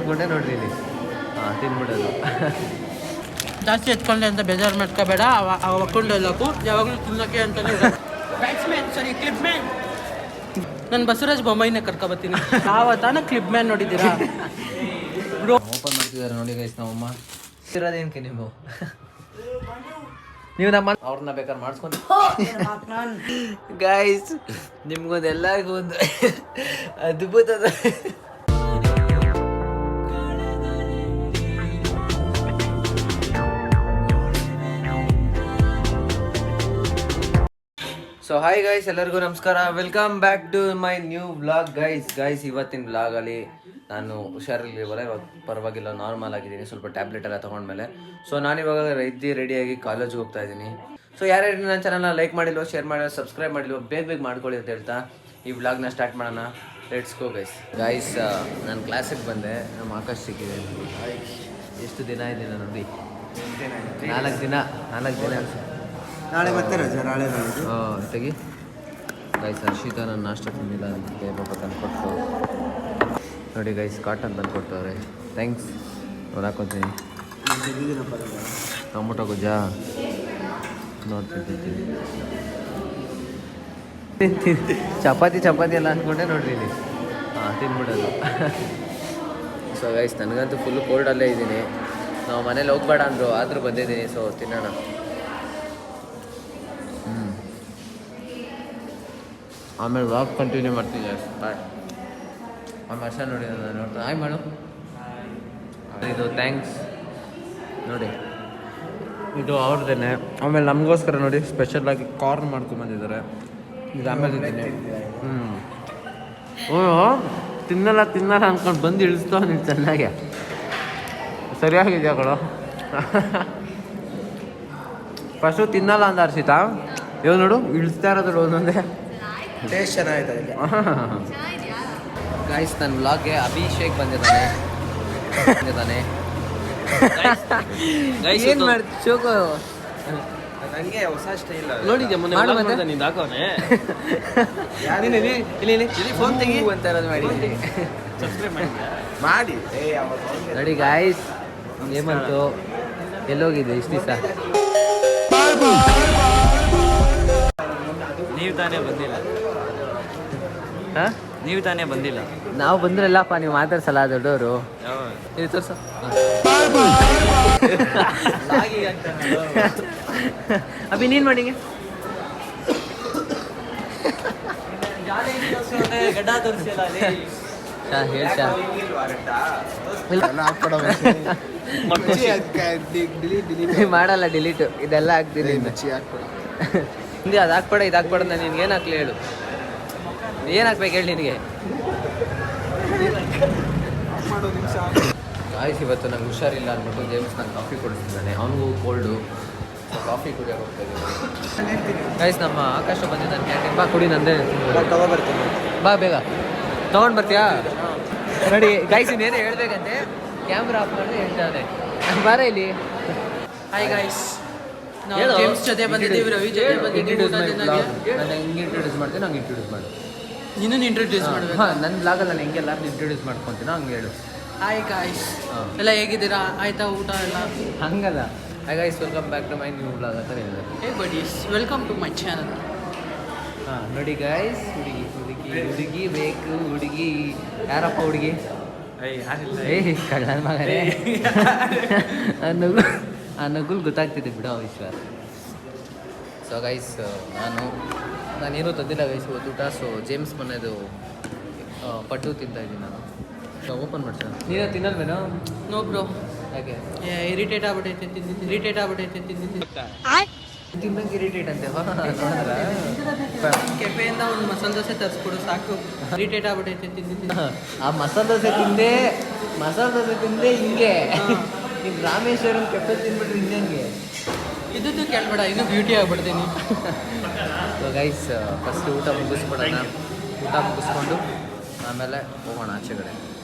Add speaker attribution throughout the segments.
Speaker 1: ಅಂದ್ಕೊಂಡೆ ನೋಡ್ರಿ ಇಲ್ಲಿ. ಹಾಂ, ತಿನ್ಬಿಡೋದು.
Speaker 2: ಜಾಸ್ತಿ ಎತ್ಕೊಂಡೆ ಅಂತ ಬೇಜಾರು ಮಾಡ್ಕೋಬೇಡ. ಹಾಕೊಂಡು ಎಲ್ಲಕ್ಕೂ ಯಾವಾಗಲೂ ತಿನ್ನೋಕ್ಕೆ ಅಂತಲೇ ಬ್ಯಾಟ್ಸ್ಮನ್, ಸಾರಿ ಕ್ಲಿಪ್ ಮ್ಯಾನ್. ನಾನು ಬಸವರಾಜ್ ಬೊಮ್ಮಾಯಿನ ಕರ್ಕೊಬತ್ತೀನಿ. ಯಾವ ತಾನ ಕ್ಲಿಪ್ ಮ್ಯಾನ್ ನೋಡಿದ್ದೀರಾ?
Speaker 1: ಓಪನ್ ಮಾಡ್ತಿದ್ದಾರೆ ನೋಡಿ ಗೈಸ್ ನಮ್ಮಮ್ಮ. ಇರೋದೇನಕ್ಕೆ ನೀವು ನಮ್ಮ ಅವ್ರನ್ನ ಬೇಕಾದ್ರೆ ಮಾಡಿಸ್ಕೊಂಡು ಗೈಸ್, ನಿಮ್ಗೊಂದು ಎಲ್ಲರಿಗೂ ಒಂದು ಅದ್ಭುತದ ಸೊ ಹಾಯ್ ಗೈಸ್, ಎಲ್ಲರಿಗೂ ನಮಸ್ಕಾರ. Welcome back to my new vlog guys. ಇವತ್ತಿನ ವ್ಲಾಗಲ್ಲಿ ನಾನು ಹುಷಾರಿರ್ಲಿವಲ್ಲ, ಇವಾಗ ಪರವಾಗಿಲ್ಲ, ನಾರ್ಮಲ್ ಆಗಿದ್ದೀನಿ. ಸ್ವಲ್ಪ ಟ್ಯಾಬ್ಲೆಟ್ ಎಲ್ಲ ತೊಗೊಂಡ್ಮೇಲೆ. ಸೊ ನಾನಿವಾಗ ರೆಡಿಯಾಗಿ ಕಾಲೇಜ್ಗೆ ಹೋಗ್ತಾ ಇದ್ದೀನಿ. ಸೊ ಯಾರ್ಯಾರು ನನ್ನ ಚಾನಲ್ನ ಲೈಕ್ ಮಾಡಿಲ್ವೋ, ಶೇರ್ ಮಾಡಿಲ್ವೋ, ಸಬ್ಸ್ಕ್ರೈಬ್ ಮಾಡಿಲ್ವೋ, ಬೇಗ ಮಾಡ್ಕೊಳ್ಳಿ ಅಂತ ಹೇಳ್ತಾ ಈ ವ್ಲಾಗ್ನ ಸ್ಟಾರ್ಟ್ ಮಾಡೋಣ. Let's go guys. ನಾನು ಕ್ಲಾಸಿಗೆ ಬಂದೆ, ನಮ್ಮ ಆಕಾಶ್ ಸಿಕ್ಕಿದೆ. ಎಷ್ಟು ದಿನ ಇದ್ದೀನಿ ನೋಡಿ, 4 ದಿನ
Speaker 3: ನಾಳೆ ಮತ್ತೆ ರಜೆ, ನಾಳೆ
Speaker 1: ತೆಗಿ ಗೈಸ್. ಹರ್ಷಿತಾ ನನ್ನ ನಾಷ್ಟ ತಿಂದಿಲ್ಲ ಅದಕ್ಕೆ ಪಾಪ ತಂದುಕೊಟ್ಟು ನೋಡಿ ಗೈಸ್. ಕಾಟನ್ ತಂದುಕೊಡ್ತವ್ರೆ, ಥ್ಯಾಂಕ್ಸ್. ಹಾಕೋತೀನಿ. ಟೊಮೊಟೊ ಗೊಜ್ಜಾ ನೋಡ್ತಿದ್ದೀನಿ. ಚಪಾತಿ ಎಲ್ಲ ಅಂದ್ಕೊಂಡೆ ನೋಡ್ರಿ ಇಲ್ಲಿ. ಹಾಂ, ತಿನ್ಬಿಡೋದು. ಸೊ ಗೈಸ್, ನನಗಂತೂ ಫುಲ್ಲು ಕೋಲ್ಡಲ್ಲೇ ಇದ್ದೀನಿ. ನಾವು ಮನೇಲಿ ಹೋಗ್ಬೇಡ ಅಂದರು, ಆದರೂ ಬಂದಿದ್ದೀನಿ. ಸೊ ತಿನ್ನೋಣ. ಆಮೇಲೆ ವಾಕ್ ಕಂಟಿನ್ಯೂ ಮಾಡ್ತೀನಿ ಗೈಸ್. ಬಾಯ್. ಆಮೇಲೆ ವರ್ಷ ನೋಡಿ ನಾನು ನೋಡ್ತಾ ಹಾಯ್ ಮಾಡು. ಇದು ಥ್ಯಾಂಕ್ಸ್ ನೋಡಿ, ಇದು ಅವ್ರದ್ದೇನೆ. ಆಮೇಲೆ ನಮಗೋಸ್ಕರ ನೋಡಿ ಸ್ಪೆಷಲಾಗಿ ಕಾರ್ನ್ ಮಾಡ್ಕೊಂಬಂದಿದ್ದಾರೆ. ಇದು ಆಮೇಲೆ ತಿಂತೀನಿ. ತಿನ್ನಲ್ಲ ಅಂದ್ಕೊಂಡು ಬಂದು ಇಳಿಸ್ತಾವ ನೀವು ಚೆನ್ನಾಗೆ. ಸರಿಯಾಗಿದೆಯಾ ಕಣೋ. ಫಸ್ಟು ತಿನ್ನಲ್ಲ ಅಂದ ಹರ್ಷಿತಾ, ಇವಾಗ ನೋಡು ಇಳಿಸ್ತಾ ಇರೋದು ಒಂದೊಂದೇ.
Speaker 3: ಟೇಸ್ಟ್ ಚೆನ್ನಾಗಿದೆ
Speaker 1: ಗೈಸ್. ನನ್ನ ವ್ಲಾಗ್ಗೆ ಅಭಿಷೇಕ್ ಬಂದಿದ್ದಾನೆ. ಏನು ಮಾಡ್ತಿ ಶೋಕು?
Speaker 3: ನನಗೆ ಹೊಸ ಸ್ಟೈಲ್
Speaker 2: ನೋಡಿದ್ಯಾ ಮೊನ್ನೆ ನೀನು ಹಾಕೋನೆ ಇಲ್ಲಿ ಫೋನ್ ತೆಗಿ
Speaker 1: ಅಂತ ಇರೋದು ಮಾಡಿ
Speaker 3: ಮಾಡಿ
Speaker 1: ನೋಡಿ ಗಾಯ್ಸ್. ಏಮಂತು ಎಲ್ಲೋಗಿದೆ ಇಷ್ಟು ದಿವಸ?
Speaker 2: ನೀವು ತಾನೇ ಬಂದಿಲ್ಲ.
Speaker 1: ಹಾಂ,
Speaker 2: ನೀವು ತಾನೇ ಬಂದಿಲ್ಲ.
Speaker 1: ನಾವು ಬಂದ್ರಲ್ಲಪ್ಪ, ನೀವು ಮಾತಾಡ್ಸಲ್ಲ ದೊಡ್ಡವರು. ಇದು ತೋರ್ಸ. ಅಭಿ ನೀನು ಮಾಡಿಗೆ
Speaker 2: ಗಡ್ಡ ತೋರಿಸಿಲ್ಲ
Speaker 1: ಮಾಡಲ್ಲ ಡಿಲೀಟು. ಇದೆಲ್ಲ ಹಾಕ್ತೀನಿ. ಹಿಂದೆ ಅದು ಹಾಕ್ಬೇಡ, ಇದು ಹಾಕ್ಬೇಡ. ನಾನು ನಿನ್ಗೆ ಏನು ಹಾಕ್ಲಿ ಹೇಳು? ಏನು ಹಾಕ್ಬೇಕು ಹೇಳಿ ನಿನಗೆ? ಗಾಯ್ಸ್, ಇವತ್ತು ನಂಗೆ ಹುಷಾರಿಲ್ಲ ಅಂದ್ಬಿಟ್ಟು ಜೇಮ್ಸ್ ನಂಗೆ ಕಾಫಿ ಕೊಡಿಸ್ತಿದ್ದಾನೆ. ಅವನಿಗೂ ಕೋಲ್ಡು. ಕಾಫಿ ಕುಡಿಯೋಕೆ ಹೋಗ್ತಾ ಇದ್ದೀನಿ ಗಾಯ್ಸ್. ನಮ್ಮ ಆಕಾಶ ಬಂದಿದ್ದಾನೆ ಕ್ಯಾಂಟೀನ್. ಬಾ ಕುಡಿ, ನಂದೇ
Speaker 3: ತಗೊಬರ್ತೀನಿ.
Speaker 1: ಬಾ ಬೇಗ ತೊಗೊಂಡು ಬರ್ತೀಯಾ? ನೋಡಿ ಗೈಸ್, ಇನ್ನೇನು ಹೇಳ್ಬೇಕಂತೆ. ಕ್ಯಾಮ್ರಾ ಆಫ್ ಮಾಡಿ ಹೇಳ್ತಾನೆ. ಬಾರ ಇಲ್ಲಿ.
Speaker 2: ಹಾಯ್ ಗೈಸ್, ನಾವು ಜೇಮ್ಸ್ ಜೊತೆ ಬಂದಿದ್ದೀವಿ, ರವಿ ಜೊತೆ ಬಂದಿದ್ದೀವಿ.
Speaker 1: ನಾನು ಹೆಂಗೆ ಇಂಟ್ರೊಡ್ಯೂಸ್ ಮಾಡ್ತೀನಿ ಹಂಗೆ ಇಂಟ್ರೊಡ್ಯೂಸ್ ಮಾಡು.
Speaker 2: ಇನ್ನೊಂದು ಇಂಟ್ರೊಡ್ಯೂಸ್ ಮಾಡಬೇಕು.
Speaker 1: ಹಾಂ, ನನ್ನ ಬ್ಲಾಗಲ್ಲಿ ನಾನು ಹೆಂಗೆಲ್ಲ ಇಂಟ್ರೊಡ್ಯೂಸ್ ಮಾಡ್ಕೊತೀನೋ ಹಂಗೆ ಹೇಳು.
Speaker 2: ಹಾಯ್ ಗಾಯ್ಸ್, ಎಲ್ಲ ಹೇಗಿದ್ದೀರಾ? ಆಯ್ತಾ ಊಟ ಎಲ್ಲ?
Speaker 1: ಹಂಗಲ್ಲ. Hi guys, welcome back to my new blog ಅಂತ ಹೇಳಿದ್ದಾರೆ.
Speaker 2: Hey buddies, welcome to my channel.
Speaker 1: ಹಾಂ ನೋಡಿ ಗಾಯ್ಸ್, ಹುಡುಗಿ ಬೇಕು. ಹುಡುಗಿ ಯಾರಪ್ಪ ಹುಡುಗಿ? ಕಳ್ಳನ ಮಗನೇ. ಆ ನಗುಲ್ ಗೊತ್ತಾಗ್ತಿದೆ ಬಿಡೋ ವಿಶ್ವಾಸ. ಸೊ ಗೈಸ್, ನಾನೇನು ತಂದಿಲ್ಲ ಗೈಸ್ ಇವತ್ತು ಊಟ. ಸೊ ಜೇಮ್ಸ್ ಮನೆಯದು ಪಡ್ಡು ತಿಂತಾ ಇದ್ದೀನಿ ನಾನು. ಸೊ ಓಪನ್ ಮಾಡ್ತೀನಿ. ನೀನು ತಿನ್ನಲ್ವೇನೋ?
Speaker 2: ನೋ ಬ್ರೋ,
Speaker 1: ಯಾಕೆ?
Speaker 2: ಇರಿಟೇಟ್ ಆಗ್ಬಿಟ್ಟೈತೆ ತಿಂದಿದ್ದೀನಿ.
Speaker 1: ತಿನ್ನಂಗೆ ಇರಿಟೇಟ್ ಅಂತೆ.
Speaker 2: ಕೆಫೆಯಿಂದ ಒಂದು ಮಸಾಲೆ ದೋಸೆ ತರಿಸ್ಕೊಡು ಸಾಕು. ಇರಿಟೇಟ್ ಆಗ್ಬಿಟ್ಟೈತೆ ತಿಂದಿದ್ದೀನಿ.
Speaker 1: ಆ ಮಸಾಲೆ ದೋಸೆ ತಿಂದೆ ಹಿಂಗೆ. ನೀವು ರಾಮೇಶ್ವರಂ ಕೆಫೆ ತಿನ್ಬಿಟ್ರೆ ಇನ್ನಂಗೆ.
Speaker 2: ಇದ್ದು ಕೇಳ್ಬೇಡ, ಇನ್ನೂ ಬ್ಯೂಟಿ ಆಗ್ಬಿಡ್ತೀನಿ.
Speaker 1: ಸೊ ಗೈಸ್, ಫಸ್ಟ್ ಊಟ ಮುಗಿಸ್ಬಿಡೋಣ. ಊಟ ಮುಗಿಸ್ಕೊಂಡು ಆಮೇಲೆ ಹೋಗೋಣ ಆಚೆ ಕಡೆ.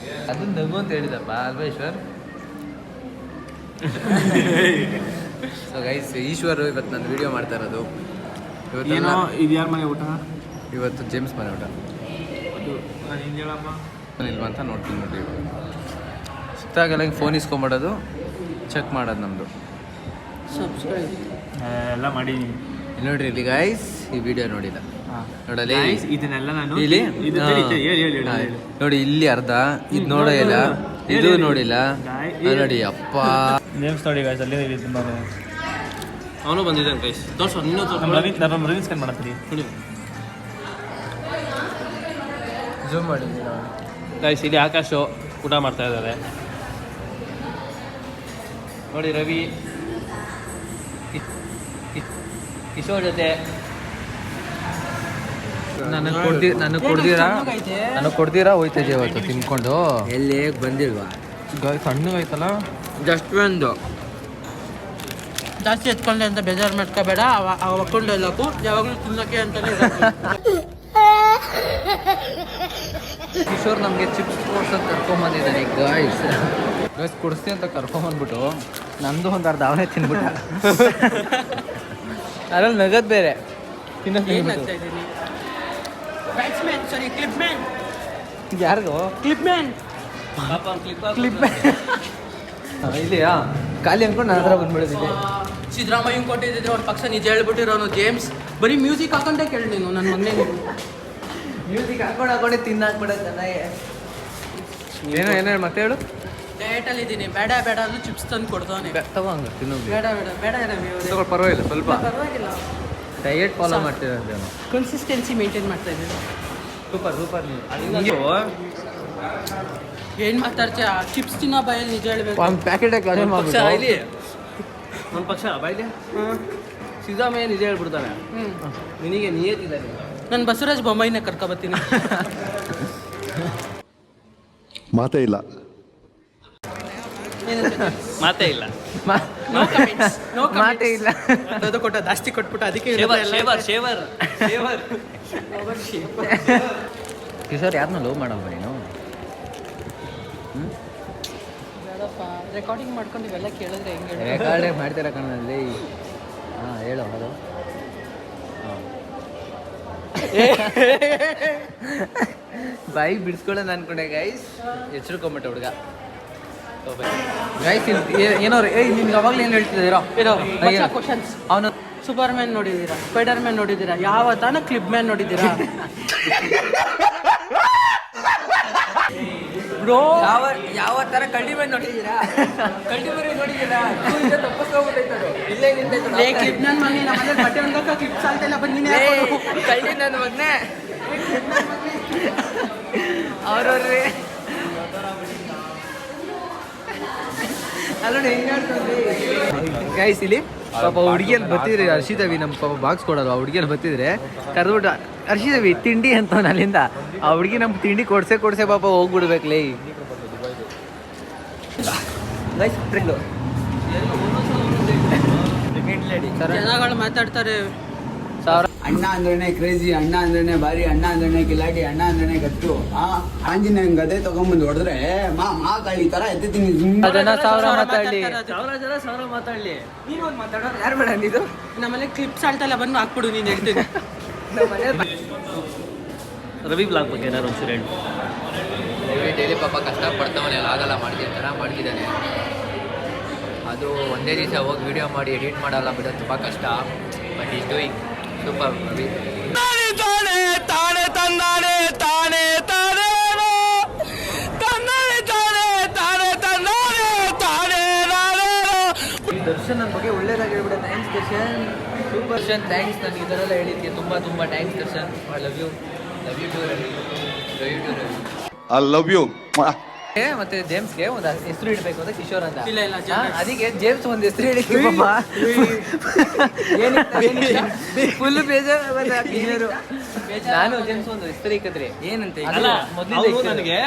Speaker 1: ಅದನ್ನ ನಗು ಅಂತ ಹೇಳಿದಪ್ಪ ಅಲ್ವೇಶ್ವರ್. ಸೊ ಗೈಸ್, ಈಶ್ವರ್ ಇವತ್ತು ನಾನು ವಿಡಿಯೋ ಮಾಡ್ತಾ ಇರೋದು.
Speaker 3: ಇದು ಯಾರ ಮನೆ ಊಟ?
Speaker 1: ಇವತ್ತು ಜೇಮ್ಸ್ ಮನೆ ಊಟ. ಇಲ್ವಾ ಅಂತ ನೋಡ್ತೀನಿ ನೋಡಿ. ಗೊತ್ತಾಗಲ್ಲ ಫೋನ್ ಇಸ್ಕೊಂಬಿಡೋದು, ಚೆಕ್ ಮಾಡೋದು ನಮ್ಮದು.
Speaker 2: ಸಬ್ಸ್ಕ್ರೈಬ್
Speaker 3: ಎಲ್ಲ ಮಾಡಿ
Speaker 1: ನೋಡ್ರಿ ಇಲ್ಲಿ ಗಾಯ್ಸ್, ಈ ವಿಡಿಯೋ ನೋಡಿಲ್ಲ ನೋಡಲಿ
Speaker 3: ಇದನ್ನೆಲ್ಲ ನಾನು
Speaker 1: ಇಲ್ಲಿ ನೋಡಿ, ಇಲ್ಲಿ ಅರ್ಧ ಇದು ನೋಡೇ ಇಲ್ಲ, ಇದು ನೋಡಿಲ್ಲ ನೋಡಿ. ಅಪ್ಪ
Speaker 3: ನೇಮ್ಸ್ ನೋಡಿ ಗಾಯ್ಸ್, ಅಲ್ಲಿ ಇದೆ ತುಂಬಾ.
Speaker 2: ಅವನು ಬಂದಿದ್ದಾನೆ ಗೈಸ್, ತೋರ್ಸು ನೀನು
Speaker 3: ನಮ್ಮ ರವೀನ್ ಸ್ಕ್ಯಾನ್ ಮಾಡತ್ತೀರಿ
Speaker 1: ಝೂಮ್ ಮಾಡಿದ್ದೀನಿ
Speaker 2: ಗೈಸ್. ಇಲ್ಲಿ ಆಕಾಶು ಊಟ ಮಾಡ್ತಾ ಇದ್ದಾರೆ ನೋಡಿ. ರವಿ ಕಿಶೋರ್ ಜೊತೆ
Speaker 1: ನನಗೆ ಕೊಡ್ತೀರಾ ಹೋಯ್ತಿದ್ದೆ ಇವತ್ತು ತಿನ್ಕೊಂಡು.
Speaker 3: ಎಲ್ಲಿ ಬಂದಿಲ್ವಾ?
Speaker 1: ಸಣ್ಣಗಾಯ್ತಲ್ಲ,
Speaker 2: ಜಸ್ಟ್ ಒಂದು ಜಾಸ್ತಿ ಎತ್ಕೊಂಡೆ ಅಂತ ಬೇಜಾರು ಮಾಡ್ಕೋಬೇಡ. ಹಾಕೊಂಡು ಎಲ್ಲಕ್ಕೂ ಯಾವಾಗಲೂ ತಿನ್ನಕ್ಕೆ ಅಂತಾನೆ
Speaker 1: ಕಿಶೋರ್ ನಮಗೆ ಚಿಪ್ಸ್ ಕೊಡ್ಸೋದು ಕರ್ಕೊಂಬಂದಿದ್ದಾನೆ ಗಾಯ್ಸ್. ಗಾಯ್ಸ್ ಕೊಡಿಸ್ತೀನಿ ಅಂತ ಕರ್ಕೊಂಬಂದ್ಬಿಟ್ಟು ನಂದು ಒಂದು ಅರ್ಧ ಅವನೇ ತಿನ್ಬಿಟ್ಟ. ಅದ್ರಲ್ಲಿ ನಗದು ಬೇರೆ
Speaker 2: ಏನಾಗ್ತಾ ಇದ್ದೀನಿ. ಬ್ಯಾಟ್ಸ್ಮನ್ ಸಾರಿ ಕ್ಲಿಪ್ ಮ್ಯಾನ್.
Speaker 1: ಯಾರಿಗೋ
Speaker 2: ಕ್ಲಿಪ್ ಮ್ಯಾನ್
Speaker 1: ಕ್ಲಿಪ್ ಇದೆಯಾ ಖಾಲಿ ಅನ್ಕೊಂಡು ನನ್ನ ಹತ್ರ ಬಂದ್ಬಿಡೋದಿದೆ.
Speaker 2: ಸಿದ್ದರಾಮಯ್ಯ ಕೊಟ್ಟಿದ್ದಿದ್ರೆ ಅವ್ರ ಪಕ್ಷ ನಿಜ ಹೇಳ್ಬಿಟ್ಟಿರೋನು. ಜೇಮ್ಸ್ ಬರೀ ಮ್ಯೂಸಿಕ್ ಹಾಕೊಂಡೆ ಕೇಳಿ ನೀನು ನನ್ನ ಮಗನೇ.
Speaker 1: ಮ್ಯೂಸಿಕ್ ಹಾಕೊಂಡೆ ತಿನ್ನಾಕ್ಬಿಡೋದು ಚೆನ್ನಾಗಿ. ಏನೇನು ಮತ್ತೆ ಹೇಳು.
Speaker 2: ಡಯಟಲ್ಲಿ ಇದ್ದೀನಿ, ಬೇಡ ಬೇಡ ಅಂದ್ರೆ ಚಿಪ್ಸ್ ತಂದು ಕೊಡ್ತಾನೆ.
Speaker 1: ತಗೊಂಡು ತಿನ್ನೋದು
Speaker 2: ಬೇಡ ಬೇಡ ಬೇಡ
Speaker 1: ತಗೊಳ್, ಪರವಾಗಿಲ್ಲ, ಸ್ವಲ್ಪ
Speaker 2: ಪರವಾಗಿಲ್ಲ.
Speaker 1: ಡಯಟ್ ಫಾಲೋ ಮಾಡ್ತಿದ್ದೆ.
Speaker 2: ಕನ್ಸಿಸ್ಟೆನ್ಸಿ ಮೇಂಟೈನ್ ಮಾಡ್ತಾ ಇದ್ದೀನಿ.
Speaker 1: Super super. ನೀವು
Speaker 2: ಏನು ಮಾತಾಡ್ತೀಯ? ಚಿಪ್ಸ್ ತಿನ್ನೋ ಬಾಯಲ್ಲಿ ನಿಜ ಹೇಳ್ಬೇಕು.
Speaker 1: ಒಂದು ಪ್ಯಾಕೆಟ್
Speaker 3: ಒಂದು ಪಕ್ಷ ಬಾಯ್ಲಿ ಸಿದ್ದರಾಮಯ್ಯ ನಿಜ ಹೇಳ್ಬಿಡ್ತಾನೆ. ನಿನಗೆ ನಿಯತ್ತಿದ್ದಾರೆ.
Speaker 2: ನಾನು ಬಸವರಾಜ ಬೊಮ್ಮಾಯಿನ ಕರ್ಕೊಬತ್ತೀನಿ.
Speaker 4: ಮಾತೇ ಇಲ್ಲ.
Speaker 3: ಮಾತೇ ಇಲ್ಲ.
Speaker 1: ಮಾತೇ ಇಲ್ಲ.
Speaker 2: ಅದು ಕೊಟ್ಟ ಜಾಸ್ತಿ ಕೊಟ್ಬಿಟ್ಟು ಅದಕ್ಕೆ
Speaker 3: ಶೇವರ್
Speaker 1: ಕಿಶೋರ್ ಯಾರನ್ನ ಲವ್ ಮಾಡಲ್ವ ನೀನು?
Speaker 2: ರೆಕಾರ್ಡಿಂಗ್ ಮಾಡ್ಕೊಂಡು ಇವೆಲ್ಲ ಕೇಳಿದ್ರೆ ಹೆಂಗೆ?
Speaker 1: ರೆಕಾರ್ಡೇ ಮಾಡ್ತೀರ ಕಣ್ಣಲ್ಲಿ. ಹಾಂ ಹೇಳು ಅದು. ಬಾಯಿ ಬಿಡಿಸ್ಕೊಳ್ಳೋದು ಅನ್ಕೊಂಡೆ ಗೈಸ್. ಎಚ್ಚರಿಕೊಂಬಿಟ್ಟೆ ಹುಡುಗ ಗೈಸ್. ಏನೋ ನಿಮ್ಗೆ ಅವಾಗಲೇ ಏನು ಹೇಳ್ತಿದ್ದೀರೋ
Speaker 2: ಕ್ವಶನ್ಸ್.
Speaker 1: ಅವನು
Speaker 2: ಸೂಪರ್ ಮ್ಯಾನ್ ನೋಡಿದ್ದೀರಾ? ಸ್ಪೈಡರ್ ಮ್ಯಾನ್ ನೋಡಿದ್ದೀರಾ? ಯಾವ ತಾನ ಕ್ಲಿಪ್ ಮ್ಯಾನ್ ನೋಡಿದ್ದೀರಾ? ಬ್ರೋ
Speaker 1: ಯಾವ ಥರ ಕಳ್ಳಿಮೆ ನೋಡಿದ್ದೀರಾ? ಕಳ್ಳಿಮರಿ ನೋಡಿದ್ದೀರಾ?
Speaker 2: ಲೇ ಕ್ಲಿಪ್ ಮ್ಯಾನ್ ಮನೆ ನಮ್ಮನೆ ಬಟ್ಟೆ ಒಣಗಕ್ಕ ಕ್ಲಿಪ್ ಸಾಲ್ತಿಲ್ಲ, ಬನ್ನಿ
Speaker 1: ಕಳ್ಳಿ ನನ್ನ ಮಗನೇ. ಅವ್ರವ್ರಿ ಅಲ್ಲ ಹೆಂಗೆ ಆಡ್ತಾರೆ ಗೈಸ್. ಇಲ್ಲಿ ಪಾಪ ಹುಡುಗಿಯಲ್ಲಿ ಬತ್ತಿದ್ರಿ ಹರ್ಷಿದವಿ, ನಮ್ಮ ಪಾಪ ಬಾಕ್ಸ್ ಕೊಡೋದು. ಆ ಹುಡುಗಿಯಲ್ಲಿ ಬತ್ತಿದ್ರೆ ಕರೆದ್ಬಿಟ್ಟು ಹರ್ಷಿದವಿ ತಿಂಡಿ ಅಂತ ಅಲ್ಲಿಂದ. ಆ ಹುಡುಗಿ ನಮ್ಗೆ ತಿಂಡಿ ಕೊಡ್ಸೆ ಪಾಪ ಹೋಗ್ಬಿಡ್ಬೇಕಲೇ ಗೈಸ್.
Speaker 2: ಜನಗಳು ಮಾತಾಡ್ತಾರೆ.
Speaker 5: ಅಣ್ಣ ಅಂದ್ರೇನೆ ಕ್ರೇಜಿ, ಅಣ್ಣ ಅಂದ್ರೇನೆ ಭಾರಿ, ಅಣ್ಣ ಅಂದ್ರೇನೆ ಕಿಲಾಡಿ, ಅಣ್ಣ ಅಂದ್ರೇನೆ ಗತ್ತು. ಆಂಜನೇಯ ಗದೆ ತಗೊಂಡ್ಬಂದು ಹೊಡೆದ್ರೆ ಮಾ ಕಾಳಿ ತರ ಎತ್ತೀನಿ.
Speaker 1: ಅದನ್ನ ಸಾವಿರ ಮಾತಾಡ್ಲಿ,
Speaker 3: ಸಾವಿರ ಮಾತಾಡ್ಲಿ.
Speaker 2: ನೀನು ಒಂದು ಮಾತಾಡೋದು
Speaker 1: ಯಾರು ಬೇಡ ಇದು.
Speaker 2: ನಮ್ಮಲ್ಲಿ ಕ್ಲಿಪ್ ಸಾಲ್ಟೆಲ್ಲ ಬಂದು ಹಾಕ್ಬಿಡು, ನೀನು ಹೇಳ್ತೀನಿ.
Speaker 3: ರವಿ ಬ್ಲಾಗ್ ಬಗ್ಗೆ ಏನಾರು ಒಂಚೂರು ಹೇಳಿ.
Speaker 6: ಡೈಲಿ ಪಾಪ ಕಷ್ಟಪಡ್ತಾವನೆ, ಆಗಲ್ಲ ಮಾಡ್ತೀನಿ ಚೆನ್ನಾಗಿ ಮಾಡ್ತಿದ್ದಾನೆ. ಅದು ಒಂದೇ ದಿವಸ ಹೋಗಿ ವಿಡಿಯೋ ಮಾಡಿ ಎಡಿಟ್ ಮಾಡಲ್ಲ ಬಿಡೋದು ತುಂಬ ಕಷ್ಟ. But is doing super Ravi.
Speaker 1: Darshan ನನ್ನ ಬಗ್ಗೆ ಒಳ್ಳೇದಾಗಿ ಹೇಳ್ಬಿಡ. Thanks Darshan, super Darshan, thanks. ನನಗೆ ಈ ಥರ ಎಲ್ಲ ಹೇಳಿದ್ದೆ, ತುಂಬ thanks Darshan. I love you too Ravi.
Speaker 4: I love you.
Speaker 1: ಮತ್ತೆ ಜೇಮ್ಸ್ಗೆ ಒಂದು ಹೆಸರು ಇಡಬೇಕು ಅಂತ ಕಿಶೋರ್ ಅಂತ.
Speaker 2: ಇಲ್ಲ ಇಲ್ಲ
Speaker 1: ಅದಕ್ಕೆ ಜೇಮ್ಸ್ ಒಂದು ಹೆಸರು ಹೇಳಿ ಫುಲ್ ಬೇಜಾರು ಕಿಶೋರು. ನಾನು ಜೇಮ್ಸ್ ಒಂದು ಹೆಸರು ಇಕ್ಕಿದ್ರಿ
Speaker 2: ಏನಂತ
Speaker 3: ನನಗೆ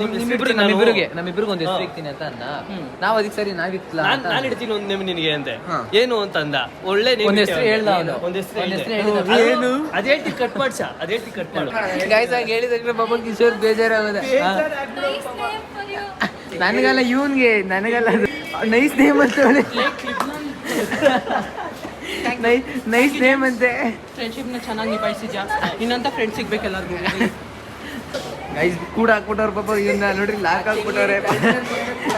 Speaker 1: ನಮ್ಮಿಬ್ಬರಿಗೆ ಒಂದು ಹೆಸರು ಇಕ್ತೀನಿ ಅಂತ ಅನ್ನ. ನಾವು ಅದಕ್ಕೆ ಸರಿ ನಾವಿಕ್ಲ
Speaker 3: ನಾನು ಇಡ್ತೀನಿ ಒಂದು ನೇಮ್ ನಿನಗೆ ಅಂತೆ. ಏನು ಅಂತ ಅಂದ. ಒಳ್ಳೆ
Speaker 1: ಒಂದು ಹೆಸರು ಹೇಳ್ದ ಅವನು.
Speaker 3: ಒಂದು ಹೆಸರು
Speaker 1: ಏನು
Speaker 3: ಅದೇ ಕಟ್ ಮಾಡ್ಸ, ಅದೇ ಕಟ್ ಮಾಡು.
Speaker 1: ಗಾಯ್ಸ್ ಹಂಗೆ ಹೇಳಿದ್ರೆ ಪಾಪ ಕಿಶೋರ್ ಬೇಜಾರಾಗೋದೆ. ನನಗಲ್ಲ ಇವನ್ಗೆ, ನನಗಲ್ಲ ನೈಸ್ ನೇಮ್ ಅಂತ ಹೇಳಿ. ನೈಸ್ ನೇಮ್ ಅಂತೆ.
Speaker 2: ಫ್ರೆಂಡ್ಶಿಪ್ನ ಚೆನ್ನಾಗಿ ನಿಭಾಯಿಸಿದ್ಯಾ? ಇನ್ನಂತ ಫ್ರೆಂಡ್ ಸಿಗ್ಬೇಕು ಎಲ್ಲರಿಗೂ.
Speaker 1: ಗೈಸ್ ಕೂಡ ಹಾಕ್ಬಿಟ್ಟವ್ರು ಪಾಪ. ಇವನ್ನ ನೋಡ್ರಿ ಲಾಕ್ ಹಾಕ್ಬಿಟ್ಟವ್ರೆ.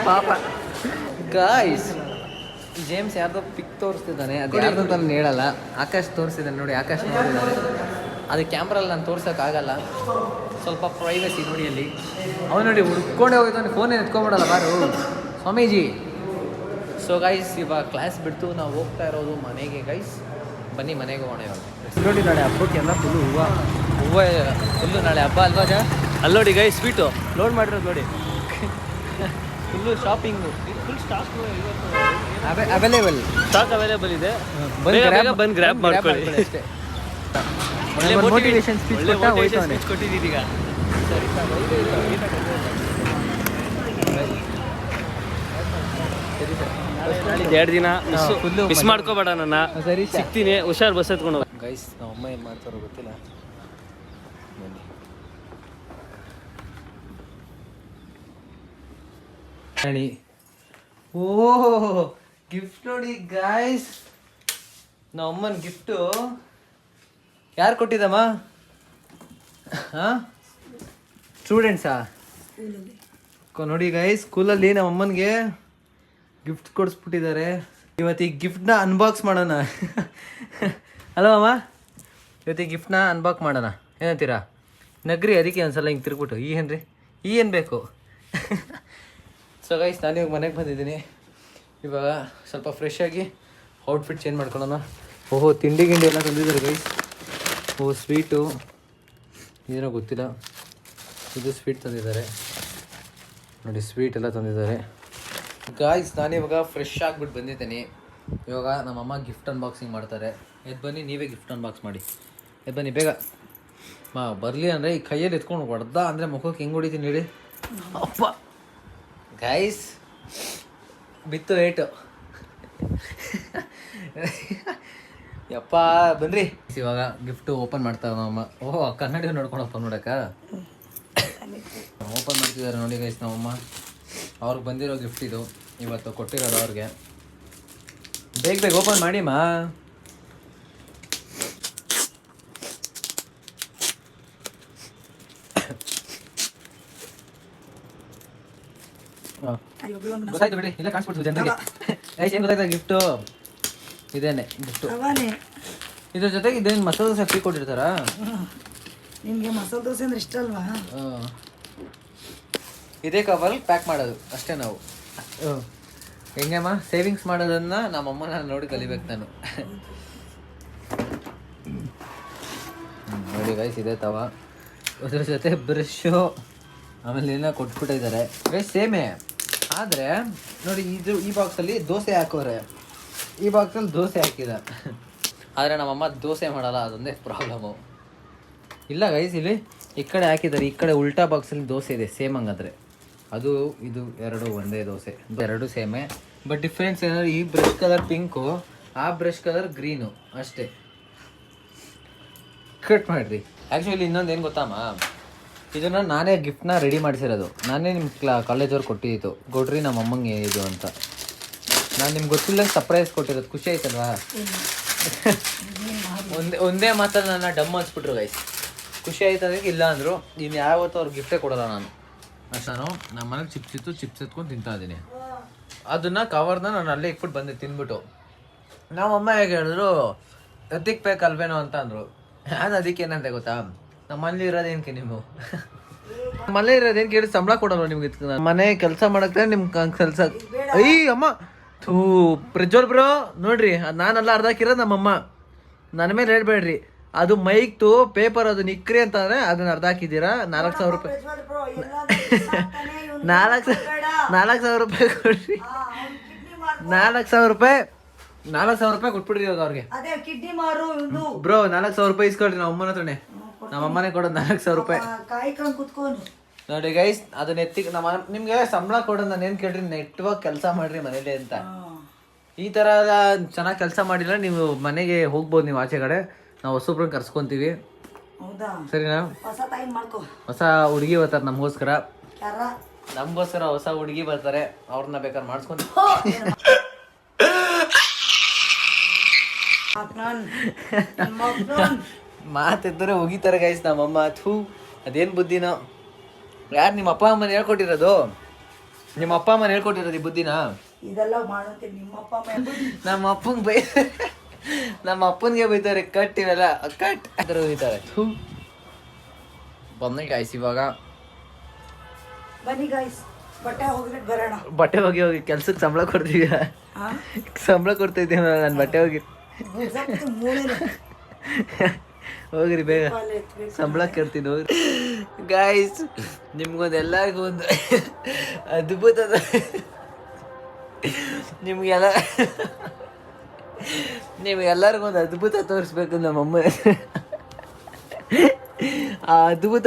Speaker 6: ಪಾಪ ಗಾಯ್ಸ್ ಜೇಮ್ಸ್ ಯಾರ್ದೋ ಪಿಕ್ ತೋರಿಸ್ತಿದ್ದಾನೆ, ಅದು ಯಾರ್ದು ಅಂತ ನಾನು ಹೇಳಲ್ಲ. ಆಕಾಶ್ ತೋರಿಸಿದ್ದಾನೆ ನೋಡಿ, ಆಕಾಶ್ ನೋಡಿದ್ದಾರೆ. ಅದು ಕ್ಯಾಮ್ರಲ್ಲಿ ನಾನು ತೋರ್ಸೋಕ್ಕಾಗಲ್ಲ, ಸ್ವಲ್ಪ ಪ್ರೈವಸಿ ನೋಡಿ. ಅಲ್ಲಿ ಅವನು ನೋಡಿ ಹುಡ್ಕೊಂಡೇ ಹೋಗಿದ್ದಾನೆ, ಫೋನೇ ಎತ್ಕೊಂಡ್ಬಿಡಲ್ಲ ಬಾರು ಸ್ವಾಮೀಜಿ. ಸೊ ಗೈಸ್ ಇವಾಗ ಕ್ಲಾಸ್ ಬಿಡ್ತು ನಾವು ಹೋಗ್ತಾ ಇರೋದು ಮನೆಗೆ ಗೈಸ್. ಬನ್ನಿ ಮನೆಗೆ ಹೋಗೋಣ ಇವಾಗ.
Speaker 3: ನೋಡಿ ನಾಳೆ ಹಬ್ಬಕ್ಕೆಲ್ಲ ಫುಲ್ಲು ಹೂವು
Speaker 6: ಫುಲ್ಲು ನಾಳೆ ಹಬ್ಬ ಅಲ್ವಾ ಜಾ?
Speaker 3: ಅಲ್ಲಿ ನೋಡಿ ಗೈ ಸ್ವೀಟು ಲೋಡ್ ಮಾಡಿರೋದು ನೋಡಿ.
Speaker 6: Full shopping,
Speaker 3: full stack
Speaker 6: available,
Speaker 3: stock available ಇದೆ. ಬಂದು ಗ್ರ್ಯಾಬ್ ಮಾಡ್ಕೊಳ್ಳಿ
Speaker 6: ಅಷ್ಟೇ.
Speaker 3: ಒಳ್ಳೆ
Speaker 6: ಮೋಟಿವೇಶನ್ ಸ್ಪೀಚ್
Speaker 3: ಕೊಟ್ಟಿದ್ದೀರಿ ಈಗ. ಎರಡು ದಿನ ಮಿಸ್ ಮಾಡ್ಕೋಬೇಡ ನನ್ನ.
Speaker 6: ಸರಿ
Speaker 3: ಸಿಗ್ತೀನಿ, ಹುಷಾರ್ ಬಸ್ ಎತ್ಕೊಂಡು ಹೋಗಿ.
Speaker 6: ಗೈಸ್ ನಮ್ಮ ಅಮ್ಮ ಏನು ಮಾಡ್ತಾರೋ ಗೊತ್ತಿಲ್ಲ. ಬನ್ನಿ. ಓಹ್ ಗಿಫ್ಟ್ ನೋಡಿ ಗಾಯ್ಸ್, ನಮ್ಮ ಅಮ್ಮನ ಗಿಫ್ಟು ಯಾರು ಕೊಟ್ಟಿದ್ದಮ್ಮ? ಹಾಂ ಸ್ಟೂಡೆಂಟ್ಸಾ? ನೋಡಿ ಗೈಸ್, ಸ್ಕೂಲಲ್ಲಿ ನಮ್ಮ ಅಮ್ಮನಿಗೆ ಗಿಫ್ಟ್ ಕೊಡಿಸ್ಬಿಟ್ಟಿದ್ದಾರೆ. ಇವತ್ತು ಈ ಗಿಫ್ಟ್ನ ಅನ್ಬಾಕ್ಸ್ ಮಾಡೋಣ. ಹಲೋ ಅಮ್ಮ, ಇವತ್ತು ಈ ಗಿಫ್ಟ್ನ ಅನ್ಬಾಕ್ಸ್ ಮಾಡೋಣ, ಏನಂತೀರಾ? ನಗ್ರಿ, ಅದಕ್ಕೆ ಒಂದ್ಸಲ ಹಿಂಗೆ ತಿರ್ಗ್ಬಿಟ್ಟು ಏನು ರೀ ಏನು ಬೇಕು. ಸೊ ಗೈಸ್ ನಾನು ಇವಾಗ ಮನೆಗೆ ಬಂದಿದ್ದೀನಿ. ಇವಾಗ ಸ್ವಲ್ಪ ಫ್ರೆಶ್ ಆಗಿ ಔಟ್ಫಿಟ್ ಚೇಂಜ್ ಮಾಡ್ಕೊಳ್ಳೋಣ. ಓಹೋ ತಿಂಡಿ ಗಿಂಡಿ ಎಲ್ಲ ತಂದಿದ್ದಾರೆ ಗೈಸ್. ಓಹ್ ಸ್ವೀಟು ಏನೋ ಗೊತ್ತಿಲ್ಲ, ಇದು ಸ್ವೀಟ್ ತಂದಿದ್ದಾರೆ ನೋಡಿ, ಸ್ವೀಟ್ ಎಲ್ಲ ತಂದಿದ್ದಾರೆ ಗಾಯ್ಸ್. ನಾನಿವಾಗ ಫ್ರೆಶ್ ಆಗಿಬಿಟ್ಟು ಬಂದಿದ್ದೀನಿ. ಇವಾಗ ನಮ್ಮಮ್ಮ ಗಿಫ್ಟ್ ಅನ್ಬಾಕ್ಸಿಂಗ್ ಮಾಡ್ತಾರೆ. ಎದ್ದು ಬನ್ನಿ, ನೀವೇ ಗಿಫ್ಟ್ ಅನ್ಬಾಕ್ಸ್ ಮಾಡಿ. ಎದ್ದು ಬನ್ನಿ ಬೇಗ. ಬರಲಿ ಅಂದರೆ ಈ ಕೈಯಲ್ಲಿ ಎತ್ಕೊಂಡು ಹೊಡೆದ ಅಂದರೆ ಮುಖಕ್ಕೆ ಹೆಂಗೆ ಹೊಡಿತೀನಿ ಹೇಳಿ. ಅಪ್ಪ ಗೈಸ್ ಬಿತ್ತು ಏಟು. ಯಪ್ಪ ಬನ್ರಿ. ಇವಾಗ ಗಿಫ್ಟು ಓಪನ್ ಮಾಡ್ತಾವೆ ನಮ್ಮಮ್ಮ. ಓಹೋ ಕನ್ನಡಿ ನೋಡ್ಕೊಂಡು ಓಪನ್ ಮಾಡೋಕ್ಕ ಓಪನ್ ಮಾಡ್ತಿದ್ದಾರೆ ನೋಡಿ ಗೈಸ್ ನಮ್ಮಮ್ಮ. ಅವ್ರಿಗೆ ಬಂದಿರೋ ಗಿಫ್ಟ್ ಇದು, ಇವತ್ತು ಕೊಟ್ಟಿರೋದು ಅವ್ರಿಗೆ. ಬೇಗ ಬೇಗ ಓಪನ್ ಮಾಡಿಮ್ಮ. ಗೊತ್ತಾಯ್ತು ಬಿಡಿ, ಇಲ್ಲ ಕಾಣಿಸ್ಬಿಡ್ತು ಜನರಿಗೆ. ಏನು ಗೊತ್ತಾಯ್ತಾ ಗಿಫ್ಟು? ಇದೇನೆ ಗಿಫ್ಟು. ಇದ್ರ ಜೊತೆಗೆ ಇದೇನು ಮಸಾಲೆ ದೋಸೆ ಫ್ರೀ ಕೊಟ್ಟಿರ್ತಾರಾ?
Speaker 7: ನಿಮಗೆ ಮಸಾಲೆ ದೋಸೆ ಅಂದ್ರೆ ಇಷ್ಟ ಅಲ್ವಾ?
Speaker 6: ಇದೇ ಕವರ್ ಪ್ಯಾಕ್ ಮಾಡೋದು ಅಷ್ಟೇ ನಾವು. ಹೆಂಗಮ್ಮ ಸೇವಿಂಗ್ಸ್ ಮಾಡೋದನ್ನ ನಮ್ಮಮ್ಮನ ನೋಡಿ ಕಲಿಬೇಕು ನಾನು. ನೋಡಿ ಗೈಸ್, ಇದೇ ತವ, ಅದ್ರ ಜೊತೆ ಬ್ರಷು, ಆಮೇಲೆ ಏನೋ ಕೊಟ್ಬಿಟ್ಟಿದ್ದಾರೆ ಗೈಸ್ ಸೇಮೇ. ಆದರೆ ನೋಡಿ ಇದು ಈ ಬಾಕ್ಸಲ್ಲಿ ದೋಸೆ ಹಾಕೋರೆ, ಈ ಬಾಕ್ಸಲ್ಲಿ ದೋಸೆ ಹಾಕಿದ. ಆದರೆ ನಮ್ಮಮ್ಮ ದೋಸೆ ಮಾಡಲ್ಲ, ಅದೊಂದೇ ಪ್ರಾಬ್ಲಮ್ಮು. ಇಲ್ಲ ಗೈಸ್, ಇಲ್ಲಿ ಈ ಕಡೆ ಹಾಕಿದ್ದಾರೆ, ಈ ಕಡೆ ಉಲ್ಟಾ ಬಾಕ್ಸಲ್ಲಿ ದೋಸೆ ಇದೆ ಸೇಮ್. ಹಂಗಾದ್ರೆ ಅದು ಇದು ಎರಡು ಒಂದೇ ದೋಸೆ, ಎರಡು ಸೇಮೆ. ಬಟ್ ಡಿಫ್ರೆನ್ಸ್ ಏನಂದರೆ ಈ ಬ್ರಷ್ ಕಲರ್ ಪಿಂಕು, ಆ ಬ್ರಷ್ ಕಲರ್ ಗ್ರೀನು ಅಷ್ಟೇ. ಕಟ್ ಮಾಡಿರಿ. ಆ್ಯಕ್ಚುಲಿ ಇನ್ನೊಂದು ಏನು ಗೊತ್ತಮ್ಮ, ಇದನ್ನು ನಾನೇ ಗಿಫ್ಟ್ನ ರೆಡಿ ಮಾಡಿಸಿರೋದು, ನಾನೇ ನಿಮ್ಮ ಕಾಲೇಜವ್ರು ಕೊಟ್ಟಿದ್ದು. ಕೊಡ್ರಿ ನಮ್ಮ ಅಮ್ಮಂಗೆ ಇದು ಅಂತ ನಾನು ನಿಮ್ಗೆ ಗೊತ್ತಿಲ್ಲ ಸರ್ಪ್ರೈಸ್ ಕೊಟ್ಟಿರೋದು. ಖುಷಿ ಆಯ್ತಲ್ವಾ? ಒಂದೇ ಮಾತಲ್ಲಿ ನನ್ನ ಡಮ್ ಅನ್ಸ್ಬಿಟ್ರು ಗೈಸ್. ಖುಷಿ ಆಯ್ತು ಅದಕ್ಕೆ, ಇಲ್ಲ ಅಂದರು ಇನ್ನು ಯಾವತ್ತೂ ಅವ್ರಿಗೆ ಗಿಫ್ಟೇ ಕೊಡೋಲ್ಲ ನಾನು. ಅಷ್ಟು ನಾನು ನಮ್ಮ ಮನೇಲಿ ಚಿಪ್ಸ್ ಎತ್ಕೊಂಡು ತಿಂತಾ ಇದ್ದೀನಿ. ಅದನ್ನು ಕವರ್ನ ನಾನು ಅಲ್ಲೇ ಇಟ್ಬಿಟ್ಟು ಬಂದೆ ತಿಂದ್ಬಿಟ್ಟು. ನಮ್ಮಮ್ಮ ಹೇಗೆ ಹೇಳಿದ್ರು, ಎತ್ತಿಕ್ ಬೇಕಲ್ವೇನೋ ಅಂತ ಅಂದರು. ನಾನು ಅದಕ್ಕೆ ಏನಂತೆ ಗೊತ್ತಾ, ನಮ್ಮ ಮನೇಲಿ ಇರೋದೇನಕ್ಕೆ ನೀವು ಮನೇಲಿ ಇರೋದೇನು ಕೇಳಿ ಸಂಬಳ ಕೊಡೋಲ್ಲ ನಿಮ್ಗೆ. ಮನೆ ಕೆಲಸ ಮಾಡಕ್ಕೆ ನಿಮ್ಗೆ ಕೆಲಸ. ಅಯ್ಯ ಅಮ್ಮ ಥೂ ಪ್ರಜ್ವಲ್ ಬ್ರೋ ನೋಡ್ರಿ, ಅದು ನಾನೆಲ್ಲ ಅರ್ಧಾಕಿರೋದು ನಮ್ಮಮ್ಮ. ನನ್ನ ಮೇಲೆ ಹೇಳ್ಬೇಡ್ರಿ, ಅದು ಮೈಕ್ದು ಪೇಪರ್ ಅದು ನಿಕ್ರಿ ಅಂತಂದರೆ ಅದನ್ನ ಅರ್ಧ ಹಾಕಿದ್ದೀರಾ. 4,000 ರೂಪಾಯಿ 4,000 ರೂಪಾಯಿ ಕೊಡ್ರಿ. 4,000 ರೂಪಾಯಿ 4,000 ರೂಪಾಯಿ ಕೊಟ್ಬಿಡ್ರಿ ಇವಾಗ ಅವ್ರಿಗೆ. ಬ್ರೋ 4,000 ರೂಪಾಯಿ ಇಸ್ಕೊಳ್ರಿ ನಮ್ಮ ಅಮ್ಮನ ಹತ್ರನೇ. ನಮ್ಮ ಅಮ್ಮನೇ ಕೊಡೋದು 4,000 ರೂಪಾಯಿ. ನೋಡಿ ಗೈಸ್, ಅದನ್ನ ಎತ್ತಿಗೆ ನಮ್ಮ ನಿಮ್ಗೆ ಸಂಬಳ ಕೊಡೋದು ನಾನು ಏನು ಕೇಳ್ರಿ, ನೆಟ್ವರ್ಕ್ ಕೆಲಸ ಮಾಡ್ರಿ ಮನೇಲಿ ಅಂತ. ಈ ಥರ ಚೆನ್ನಾಗಿ ಕೆಲಸ ಮಾಡಿಲ್ಲ ನೀವು ಮನೆಗೆ ಹೋಗ್ಬೋದು ನೀವು ಆಚೆ ಕಡೆ. ನಾವು ಹೊಸೊಬ್ರನ್ನ ಕರ್ಸ್ಕೊಂತೀವಿ, ಸರಿನಾ? ಹೊಸ ಹುಡುಗಿ ಬರ್ತಾರೆ ನಮಗೋಸ್ಕರ, ನಮಗೋಸ್ಕರ ಹೊಸ ಹುಡುಗಿ ಬರ್ತಾರೆ. ಅವ್ರನ್ನ ಬೇಕಾದ್ರೆ ಮಾಡಿಸ್ಕೊಂತೀವಿ. ಮಾತಿದ್ದರೆ ಹೋಗಿತಾರೆ ಗೈಸ್ ನಮ್ಮಮ್ಮ. ಥೂ ಅದೇನು ಬುದ್ಧಿನೋ. ಯಾರು ನಿಮ್ಮ ಅಪ್ಪ ಅಮ್ಮನ ಹೇಳ್ಕೊಟ್ಟಿರೋದು?
Speaker 1: ನಿಮ್ಮ ಅಪ್ಪ ಅಮ್ಮನ ಹೇಳ್ಕೊಟ್ಟಿರೋದು ಈ ಬುದ್ಧಿನ?
Speaker 7: ಇದೆಲ್ಲ ಮಾಡೋಕೆ ನಿಮ್ಮಪ್ಪ
Speaker 1: ನಮ್ಮ ಅಪ್ಪಂಗೆ ನಮ್ಮ ಅಪ್ಪನಿಗೆ ಬೈತಾರೆ ಕಟ್ ಇವೆಲ್ಲ ಕಟ್ ಅದರ ಬೈತಾರೆ. ಬಂದೆ ಗಾಯ್ಸ್ ಇವಾಗ
Speaker 7: ಬನ್ನಿ ಗಾಯ್ಸ್ ಬಟ್ಟೆ ಹೋಗ್ಬಿಟ್ಟು ಬರೋಣ.
Speaker 1: ಬಟ್ಟೆ ಹೋಗಿ ಕೆಲ್ಸಕ್ಕೆ ಸಂಬಳ ಕೊಡ್ತೀವಿ. ಸಂಬಳ ಕೊಡ್ತಾ ಇದ್ದೀವಿ ನಾನು ಬಟ್ಟೆ ಹೋಗಿ. ಹೋಗ್ರಿ ಬೇಗ ಸಂಬಳ ಕೇಳ್ತೀನಿ ಹೋಗ್ರಿ. ಗಾಯ್ಸ್ ನಿಮ್ಗೊಂದು ಎಲ್ಲರಿಗೂ ಒಂದು ಅದ್ಭುತದ ನಿಮ್ಗೆಲ್ಲರಿಗೂ ಒಂದು ಅದ್ಭುತ ತೋರಿಸ್ಬೇಕು ನಮ್ಮಮ್ಮ. ಆ ಅದ್ಭುತ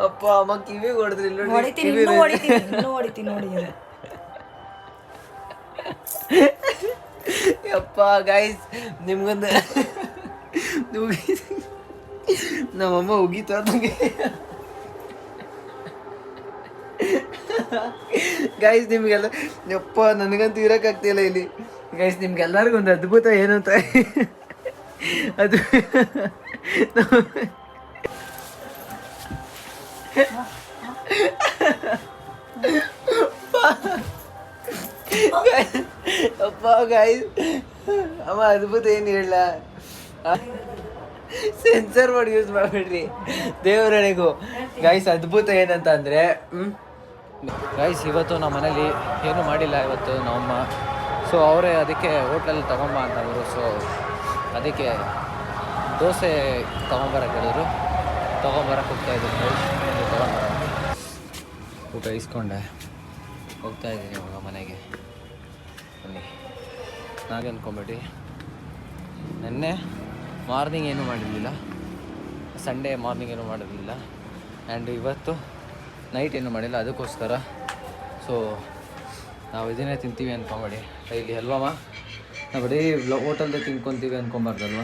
Speaker 1: ಅಪ್ಪ ಅಮ್ಮ ಕಿವಿಗೆ ಹೊಡೆದ್ರಿ
Speaker 7: ಹೊಡಿತೀನಿ ನೋಡಿ.
Speaker 1: ಅಪ್ಪ ಗಾಯ್ಸ್ ನಿಮ್ಗೊಂದು ನಮ್ಮಮ್ಮ ಉಗಿತಾರ ನಂಗೆ. ಗೈಸ್ ನಿಮ್ಗೆಲ್ಲ ಯಪ್ಪ ನನಗಂತೂ ಇರೋಕ್ಕಾಗ್ತಿಲ್ಲ ಇಲ್ಲಿ. ಗೈಸ್ ನಿಮ್ಗೆಲ್ಲರಿಗೂ ಒಂದು ಅದ್ಭುತ ಏನು ಅಂತ ಅದು ಅಪ್ಪ ಗಾಯ್ಸ್ ಅಮ್ಮ ಅದ್ಭುತ ಏನು ಹೇಳ. ಸೆನ್ಸರ್ ವರ್ಡ್ ಯೂಸ್ ಮಾಡಬೇಡ್ರಿ ದೇವರಣಿಗೂ. ಗೈಸ್ ಅದ್ಭುತ ಏನಂತ ಅಂದರೆ ಗೈಸ್ ಇವತ್ತು ನಮ್ಮ ಮನೇಲಿ ಏನೂ ಮಾಡಿಲ್ಲ ಇವತ್ತು ನಮ್ಮಮ್ಮ. ಸೊ ಅವರೇ ಅದಕ್ಕೆ ಹೋಟ್ಲಲ್ಲಿ ತೊಗೊಂಬ ಅಂತಂದರು. ಸೊ ಅದಕ್ಕೆ ದೋಸೆ ತೊಗೊಂಬರಕ್ಕೆ ಹೇಳಿದ್ರು. ತೊಗೊಂಬರಕ್ಕೆ ಹೋಗ್ತಾಯಿದ್ದೀನಿ ತೊಗೊಂಬರ ಊಟ ಇಸ್ಕೊಂಡೆ ಹೋಗ್ತಾಯಿದ್ದೀನಿ ಇವಾಗ ಮನೆಗೆ. ಬನ್ನಿ ನಾವೇ ಅಂದ್ಕೊಂಬೇಡಿ. ನೆನ್ನೆ ಮಾರ್ನಿಂಗ್ ಏನೂ ಮಾಡಿರಲಿಲ್ಲ, ಸಂಡೇ ಮಾರ್ನಿಂಗ್ ಏನೂ ಮಾಡಿರಲಿಲ್ಲ, ಆ್ಯಂಡ್ ಇವತ್ತು ನೈಟ್ ಏನೂ ಮಾಡಿಲ್ಲ. ಅದಕ್ಕೋಸ್ಕರ ಸೊ ನಾವು ಇದನ್ನೇ ತಿಂತೀವಿ ಅಂದ್ಕೊಂಬೇಡಿ ಡೈಲಿ ಅಲ್ವಮ್ಮ. ನಾವು ಬರೀ ಹೋಟೆಲ್ದೇ ತಿನ್ಕೊತೀವಿ ಅಂದ್ಕೊಂಬಾರ್ದಲ್ವ.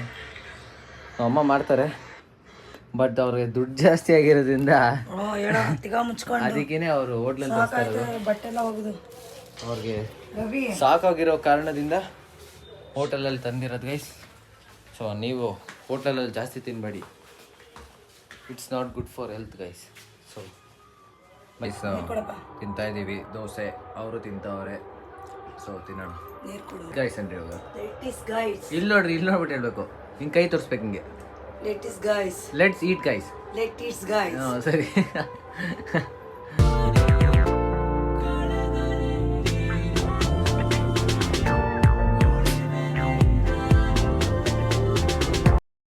Speaker 1: ಅಮ್ಮ ಮಾಡ್ತಾರೆ ಬಟ್ ಅವ್ರಿಗೆ ದುಡ್ಡು ಜಾಸ್ತಿ ಆಗಿರೋದ್ರಿಂದ ಅದಕ್ಕೇ ಅವರು ಹೋಟ್ಲಲ್ಲಿ ತರಿಸ್ತಾ ಇರೋದು.
Speaker 7: ಬಟ್ಟೆಲ್ಲ ಹೋಗುದು
Speaker 1: ಅವ್ರಿಗೆ ಸಾಕಾಗಿರೋ ಕಾರಣದಿಂದ ಹೋಟೆಲಲ್ಲಿ ತಂದಿರೋದು ಗೈಸ್. ಸೊ ನೀವು ಹೋಟೆಲಲ್ಲಿ ಜಾಸ್ತಿ ತಿನ್ನಬೇಡಿ, it's not good for health guys. So guys ತಿಂತಾಯಿದ್ದೀವಿ ದೋಸೆ, ಅವರು ತಿಂತವ್ರೆ. ಸೊ ತಿನ್ನೋಣ ಗೈಸ್ ಅಂದ್ರೆ ಇವಾಗ ಇಲ್ಲಿ ನೋಡ್ರಿ, ಇಲ್ಲಿ ನೋಡ್ಬಿಟ್ಟು ಹೇಳ್ಬೇಕು. ಹಿಂಗೆ ಕೈ ತೋರಿಸ್ಬೇಕು ಹಿಂಗೆ. Let's eat guys.
Speaker 7: Let it's guys.
Speaker 1: ಹಾಂ ಸರಿ.